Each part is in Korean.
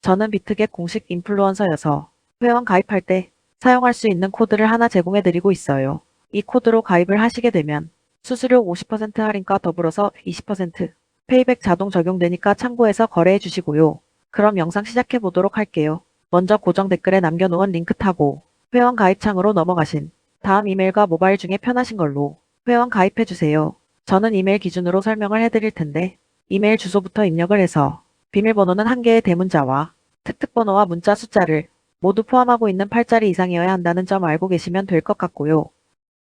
저는 비트겟 공식 인플루언서여서 회원 가입할 때 사용할 수 있는 코드를 하나 제공해드리고 있어요. 이 코드로 가입을 하시게 되면 수수료 50% 할인과 더불어서 20% 페이백 자동 적용되니까 참고해서 거래해 주시고요. 그럼 영상 시작해 보도록 할게요. 먼저 고정 댓글에 남겨놓은 링크 타고 회원 가입 창으로 넘어가신 다음 이메일과 모바일 중에 편하신 걸로 회원 가입해 주세요. 저는 이메일 기준으로 설명을 해드릴 텐데 이메일 주소부터 입력을 해서 비밀번호는 한 개의 대문자와 특특번호와 문자 숫자를 모두 포함하고 있는 8자리 이상이어야 한다는 점 알고 계시면 될 것 같고요.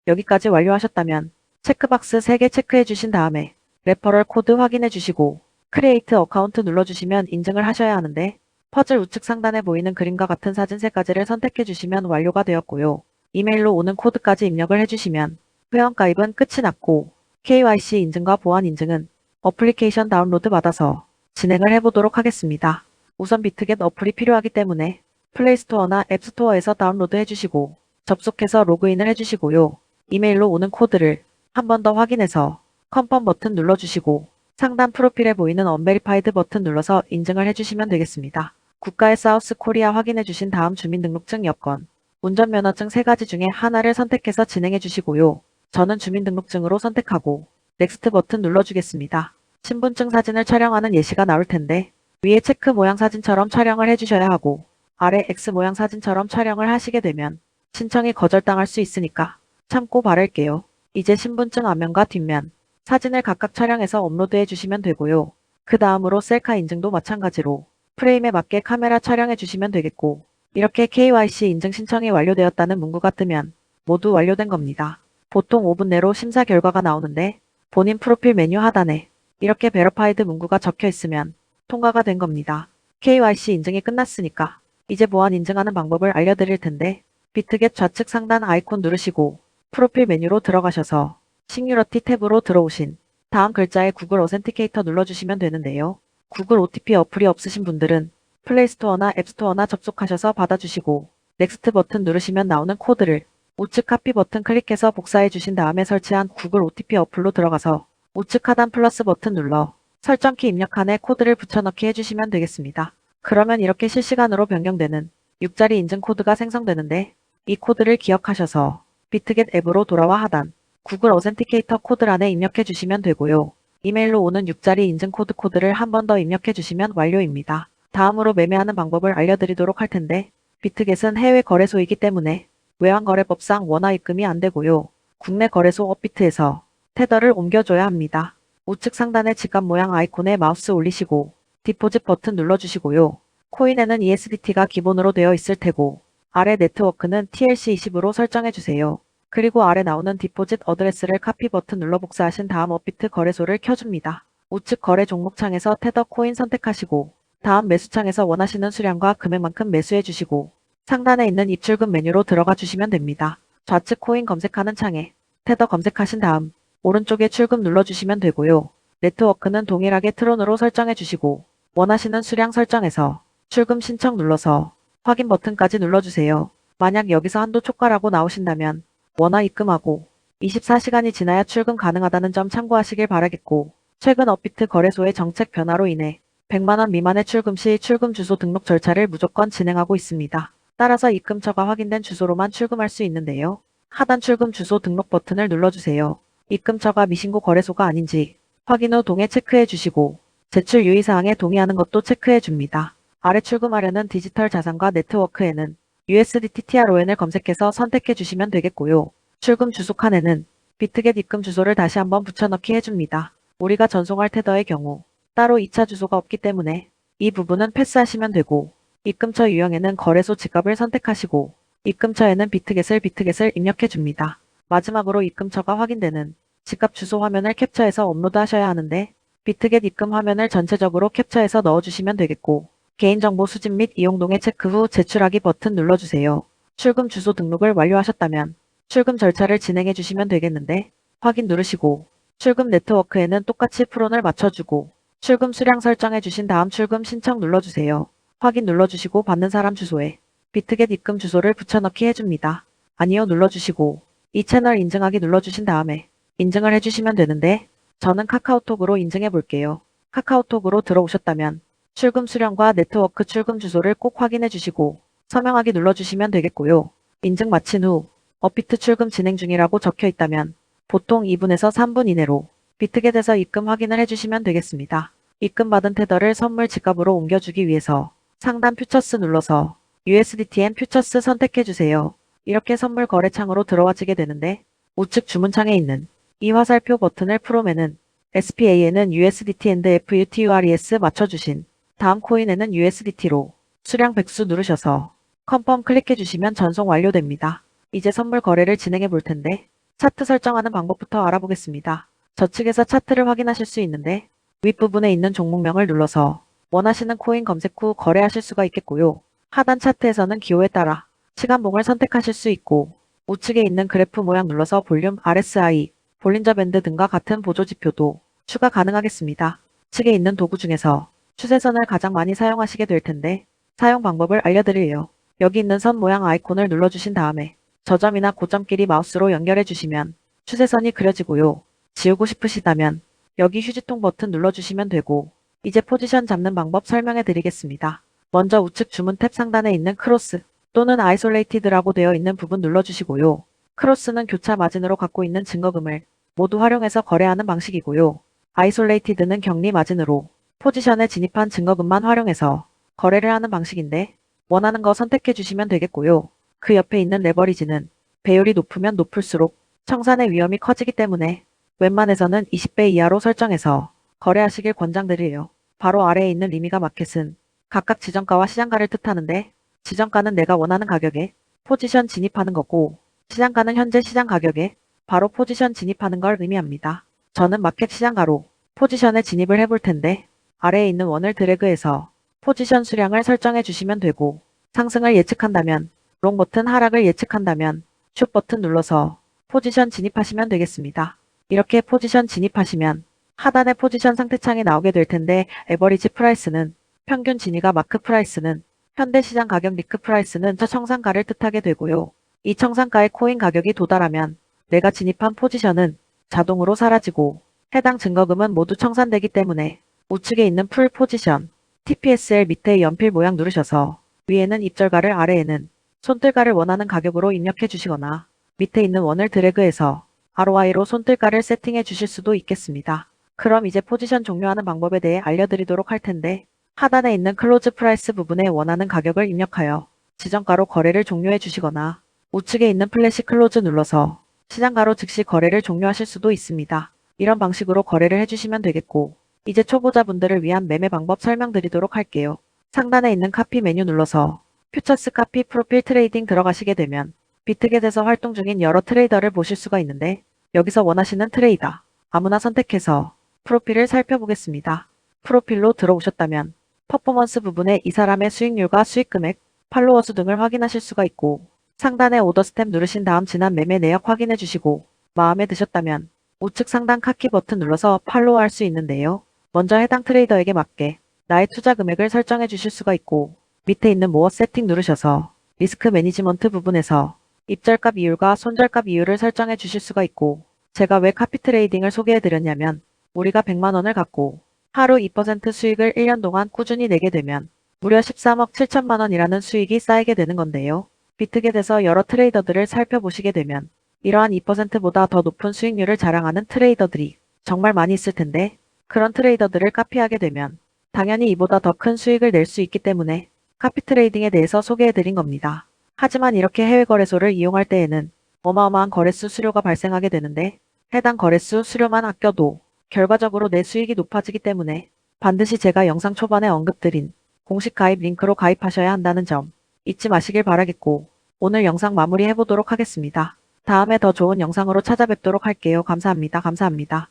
여기까지 완료하셨다면 체크박스 3개 체크해 주신 다음에 레퍼럴 코드 확인해 주시고 크리에이트 어카운트 눌러주시면 인증을 하셔야 하는데 퍼즐 우측 상단에 보이는 그림과 같은 사진 3가지를 선택해 주시면 완료가 되었고요. 이메일로 오는 코드까지 입력을 해주시면 회원가입은 끝이 났고 KYC 인증과 보안 인증은 어플리케이션 다운로드 받아서 진행을 해보도록 하겠습니다. 우선 비트겟 어플이 필요하기 때문에 플레이스토어나 앱스토어에서 다운로드 해주시고 접속해서 로그인을 해주시고요. 이메일로 오는 코드를 한 번 더 확인해서 컨펌 버튼 눌러주시고 상단 프로필에 보이는 언베리파이드 버튼 눌러서 인증을 해주시면 되겠습니다. 국가의 사우스 코리아 확인해주신 다음 주민등록증 여권, 운전면허증 3가지 중에 하나를 선택해서 진행해주시고요. 저는 주민등록증으로 선택하고 넥스트 버튼 눌러주겠습니다. 신분증 사진을 촬영하는 예시가 나올 텐데 위에 체크 모양 사진처럼 촬영을 해주셔야 하고 아래 X 모양 사진처럼 촬영을 하시게 되면 신청이 거절당할 수 있으니까 참고 바랄게요. 이제 신분증 앞면과 뒷면 사진을 각각 촬영해서 업로드해 주시면 되고요. 그 다음으로 셀카 인증도 마찬가지로 프레임에 맞게 카메라 촬영해 주시면 되겠고 이렇게 KYC 인증 신청이 완료되었다는 문구가 뜨면 모두 완료된 겁니다. 보통 5분 내로 심사 결과가 나오는데 본인 프로필 메뉴 하단에 이렇게 베러파이드 문구가 적혀 있으면 통과가 된 겁니다. KYC 인증이 끝났으니까 이제 보안 인증하는 방법을 알려드릴 텐데 비트겟 좌측 상단 아이콘 누르시고 프로필 메뉴로 들어가셔서 시큐리티 탭으로 들어오신 다음 글자에 구글 어센티케이터 눌러주시면 되는데요. 구글 OTP 어플이 없으신 분들은 플레이스토어나 앱스토어나 접속하셔서 받아주시고 넥스트 버튼 누르시면 나오는 코드를 우측 카피 버튼 클릭해서 복사해 주신 다음에 설치한 구글 OTP 어플로 들어가서 우측 하단 플러스 버튼 눌러 설정키 입력칸에 코드를 붙여넣기 해주시면 되겠습니다. 그러면 이렇게 실시간으로 변경되는 6자리 인증 코드가 생성되는데 이 코드를 기억하셔서 비트겟 앱으로 돌아와 하단 구글 어센티케이터 코드란에 입력해 주시면 되고요. 이메일로 오는 6자리 인증 코드를 한 번 더 입력해 주시면 완료입니다. 다음으로 매매하는 방법을 알려드리도록 할 텐데 비트겟은 해외 거래소이기 때문에 외환거래법상 원화 입금이 안 되고요. 국내 거래소 업비트에서 테더를 옮겨줘야 합니다. 우측 상단의 지갑 모양 아이콘에 마우스 올리시고 디포짓 버튼 눌러주시고요. 코인에는 ESDT가 기본으로 되어 있을 테고 아래 네트워크는 TLC20으로 설정해주세요. 그리고 아래 나오는 디포짓 어드레스를 카피 버튼 눌러 복사하신 다음 업비트 거래소를 켜줍니다. 우측 거래 종목 창에서 테더 코인 선택하시고 다음 매수 창에서 원하시는 수량과 금액만큼 매수해 주시고 상단에 있는 입출금 메뉴로 들어가 주시면 됩니다. 좌측 코인 검색하는 창에 테더 검색하신 다음 오른쪽에 출금 눌러주시면 되고요. 네트워크는 동일하게 트론으로 설정해 주시고 원하시는 수량 설정해서 출금 신청 눌러서 확인 버튼까지 눌러주세요. 만약 여기서 한도 초과라고 나오신다면 원화 입금하고 24시간이 지나야 출금 가능하다는 점 참고하시길 바라겠고 최근 업비트 거래소의 정책 변화로 인해 100만원 미만의 출금 시 출금 주소 등록 절차를 무조건 진행하고 있습니다. 따라서 입금처가 확인된 주소로만 출금할 수 있는데요. 하단 출금 주소 등록 버튼을 눌러주세요. 입금처가 미신고 거래소가 아닌지 확인 후 동에 체크해 주시고 제출 유의사항에 동의하는 것도 체크해 줍니다. 아래 출금하려는 디지털 자산과 네트워크에는 USDT TRON을 검색해서 선택해 주시면 되겠고요. 출금 주소 칸에는 비트겟 입금 주소를 다시 한번 붙여넣기 해줍니다. 우리가 전송할 테더의 경우 따로 2차 주소가 없기 때문에 이 부분은 패스하시면 되고 입금처 유형에는 거래소 지갑을 선택하시고 입금처에는 비트겟을 입력해 줍니다. 마지막으로 입금처가 확인되는 지갑 주소 화면을 캡처해서 업로드 하셔야 하는데 비트겟 입금 화면을 전체적으로 캡처해서 넣어주시면 되겠고 개인정보 수집 및 이용 동의 체크 후 제출하기 버튼 눌러주세요. 출금 주소 등록을 완료하셨다면 출금 절차를 진행해 주시면 되겠는데 확인 누르시고 출금 네트워크에는 똑같이 프론을 맞춰주고 출금 수량 설정해 주신 다음 출금 신청 눌러주세요. 확인 눌러주시고 받는 사람 주소에 비트겟 입금 주소를 붙여넣기 해줍니다. 아니요 눌러주시고 이 채널 인증하기 눌러주신 다음에 인증을 해주시면 되는데 저는 카카오톡으로 인증해 볼게요. 카카오톡으로 들어오셨다면 출금 수량과 네트워크 출금 주소를 꼭 확인해 주시고 서명하기 눌러주시면 되겠고요. 인증 마친 후 업비트 출금 진행 중이라고 적혀 있다면 보통 2분에서 3분 이내로 비트겟에서 입금 확인을 해주시면 되겠습니다. 입금받은 테더를 선물 지갑으로 옮겨주기 위해서 상단 퓨처스 눌러서 USDTM 퓨처스 선택해주세요. 이렇게 선물 거래창으로 들어와지게 되는데 우측 주문창에 있는 이 화살표 버튼을 프롬에는 SPA에는 USDT and FUTURES 맞춰주신 다음 코인에는 USDT로 수량 백수 누르셔서 컨펌 클릭해주시면 전송 완료됩니다. 이제 선물 거래를 진행해 볼 텐데 차트 설정하는 방법부터 알아보겠습니다. 저측에서 차트를 확인하실 수 있는데 윗부분에 있는 종목명을 눌러서 원하시는 코인 검색 후 거래하실 수가 있겠고요. 하단 차트에서는 기호에 따라 시간봉을 선택하실 수 있고 우측에 있는 그래프 모양 눌러서 볼륨, RSI, 볼린저 밴드 등과 같은 보조지표도 추가 가능하겠습니다. 측에 있는 도구 중에서 추세선을 가장 많이 사용하시게 될 텐데 사용 방법을 알려드려요. 여기 있는 선 모양 아이콘을 눌러주신 다음에 저점이나 고점끼리 마우스로 연결해 주시면 추세선이 그려지고요. 지우고 싶으시다면 여기 휴지통 버튼 눌러주시면 되고 이제 포지션 잡는 방법 설명해 드리겠습니다. 먼저 우측 주문 탭 상단에 있는 크로스 또는 아이솔레이티드라고 되어 있는 부분 눌러주시고요. 크로스는 교차 마진으로 갖고 있는 증거금을 모두 활용해서 거래하는 방식이고요. 아이솔레이티드는 격리 마진으로 포지션에 진입한 증거금만 활용해서 거래를 하는 방식인데 원하는 거 선택해 주시면 되겠고요. 그 옆에 있는 레버리지는 배율이 높으면 높을수록 청산의 위험이 커지기 때문에 웬만해서는 20배 이하로 설정해서 거래하시길 권장드려요. 바로 아래에 있는 리미가 마켓은 각각 지정가와 시장가를 뜻하는데 지정가는 내가 원하는 가격에 포지션 진입하는 거고 시장가는 현재 시장 가격에 바로 포지션 진입하는 걸 의미합니다. 저는 마켓 시장가로 포지션에 진입을 해볼 텐데 아래에 있는 원을 드래그해서 포지션 수량을 설정해 주시면 되고 상승을 예측한다면 롱 버튼, 하락을 예측한다면 숏 버튼 눌러서 포지션 진입하시면 되겠습니다. 이렇게 포지션 진입하시면 하단에 포지션 상태창이 나오게 될 텐데 에버리지 프라이스는 평균 진위가 마크 프라이스는 현대시장 가격 리크 프라이스는 저 청산가를 뜻하게 되고요. 이 청산가의 코인 가격이 도달하면 내가 진입한 포지션은 자동으로 사라지고 해당 증거금은 모두 청산되기 때문에 우측에 있는 풀 포지션 TPSL 밑에 연필 모양 누르셔서 위에는 입절가를 아래에는 손뜰가를 원하는 가격으로 입력해 주시거나 밑에 있는 원을 드래그해서 ROI로 손뜰가를 세팅해 주실 수도 있겠습니다. 그럼 이제 포지션 종료하는 방법에 대해 알려드리도록 할 텐데 하단에 있는 클로즈 프라이스 부분에 원하는 가격을 입력하여 지정가로 거래를 종료해 주시거나 우측에 있는 플래시 클로즈 눌러서 시장가로 즉시 거래를 종료하실 수도 있습니다. 이런 방식으로 거래를 해주시면 되겠고 이제 초보자분들을 위한 매매 방법 설명드리도록 할게요. 상단에 있는 카피 메뉴 눌러서 퓨처스 카피 프로필 트레이딩 들어가시게 되면 비트겟에서 활동 중인 여러 트레이더를 보실 수가 있는데 여기서 원하시는 트레이더 아무나 선택해서 프로필을 살펴보겠습니다. 프로필로 들어오셨다면 퍼포먼스 부분에 이 사람의 수익률과 수익금액, 팔로워 수 등을 확인하실 수가 있고 상단에 오더 스텝 누르신 다음 지난 매매 내역 확인해 주시고 마음에 드셨다면 우측 상단 카키 버튼 눌러서 팔로우 할 수 있는데요. 먼저 해당 트레이더에게 맞게 나의 투자 금액을 설정해 주실 수가 있고 밑에 있는 모어 세팅 누르셔서 리스크 매니지먼트 부분에서 입절가 비율과 손절가 비율을 설정해 주실 수가 있고 제가 왜 카피 트레이딩을 소개해 드렸냐면 우리가 100만원을 갖고 하루 2% 수익을 1년 동안 꾸준히 내게 되면 무려 13억 7천만원이라는 수익이 쌓이게 되는 건데요. 비트겟에서 여러 트레이더들을 살펴보시게 되면 이러한 2%보다 더 높은 수익률을 자랑하는 트레이더들이 정말 많이 있을 텐데 그런 트레이더들을 카피하게 되면 당연히 이보다 더 큰 수익을 낼 수 있기 때문에 카피 트레이딩에 대해서 소개해드린 겁니다. 하지만 이렇게 해외 거래소를 이용할 때에는 어마어마한 거래수 수료가 발생하게 되는데 해당 거래수 수료만 아껴도 결과적으로 내 수익이 높아지기 때문에 반드시 제가 영상 초반에 언급드린 공식 가입 링크로 가입하셔야 한다는 점 잊지 마시길 바라겠고 오늘 영상 마무리해보도록 하겠습니다. 다음에 더 좋은 영상으로 찾아뵙도록 할게요. 감사합니다. 감사합니다.